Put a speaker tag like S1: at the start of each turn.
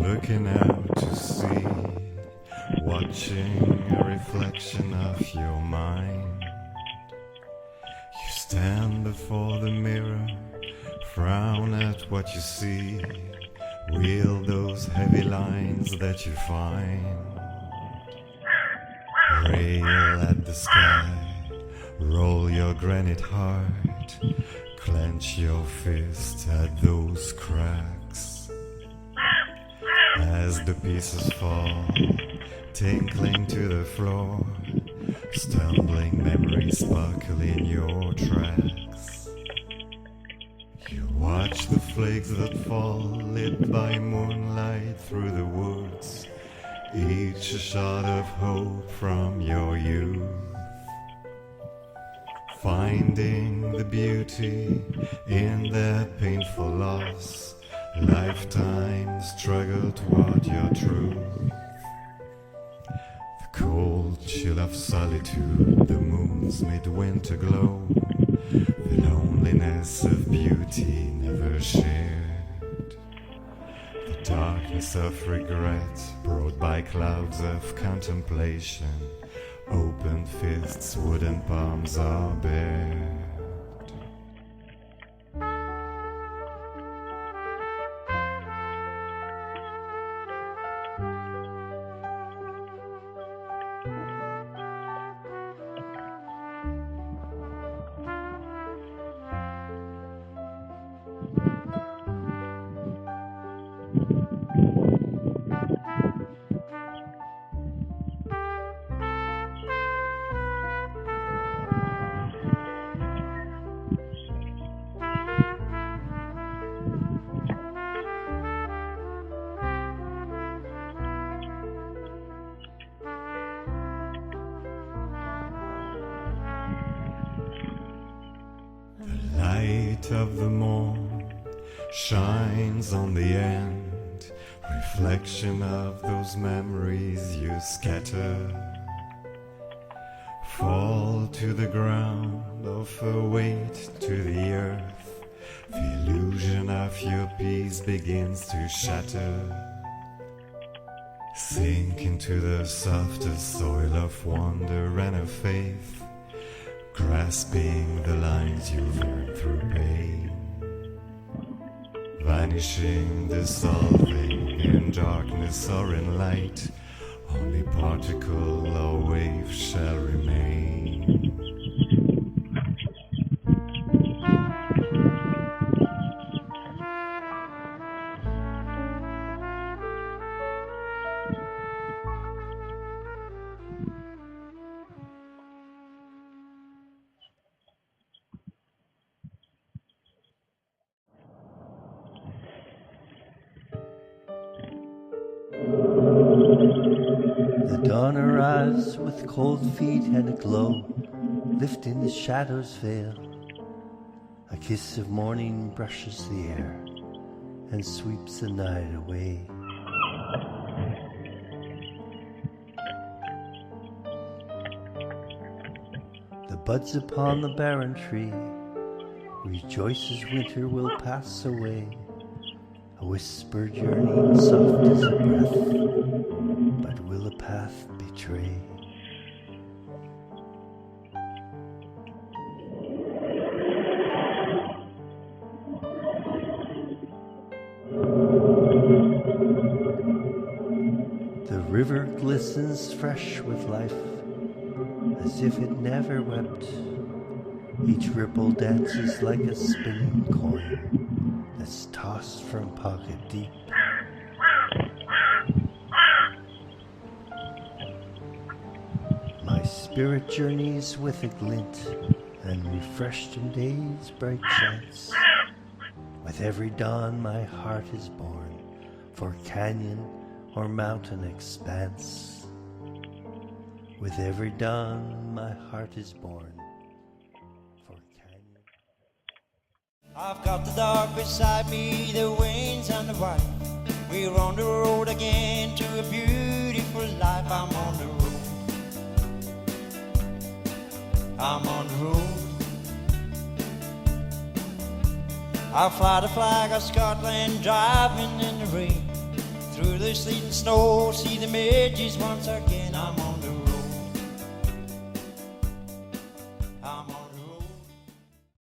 S1: looking out to sea, watching a reflection of your mind. You stand before the mirror, frown at what you see, wheel those heavy lines that you find. Rail at the sky, roll your granite heart, clench your fist at those cracks. As the pieces fall, tinkling to the floor, stumbling memories sparkle in your tracks. You watch the flakes that fall, lit by moonlight through the woods, each a shot of hope from your youth. Finding the beauty in their painful loss, lifetime struggle toward your truth. The cold chill of solitude, the moon's midwinter glow, the loneliness of beauty never shared, the darkness of regret brought by clouds of contemplation. Open fists, wooden palms are bared. Light of the morn shines on the end, reflection of those memories you scatter. Fall to the ground, offer weight to the earth, the illusion of your peace begins to shatter. Sink into the softer soil of wonder and of faith, grasping the lines you've earned through pain, vanishing, dissolving in darkness or in light, only particle or wave shall remain.
S2: The dawn arrives with cold feet and a glow, lifting the shadow's veil. A kiss of morning brushes the air and sweeps the night away. The buds upon the barren tree rejoices winter will pass away. A whispered yearning soft as a breath, but will a path betray? The river glistens fresh with life, as if it never wept. Each ripple dances like a spinning coin that's tossed from pocket deep. My spirit journeys with a glint, and refreshed in day's bright chance. With every dawn my heart is born for canyon or mountain expanse. With every dawn my heart is born for canyon.
S3: I've got the dark beside me, the winds and the white. We're on the road again to a beautiful life. I'm on the road. I'm on the road. I'll fly the flag of Scotland, driving in the rain through the sleet and snow, see the midges once again. I'm on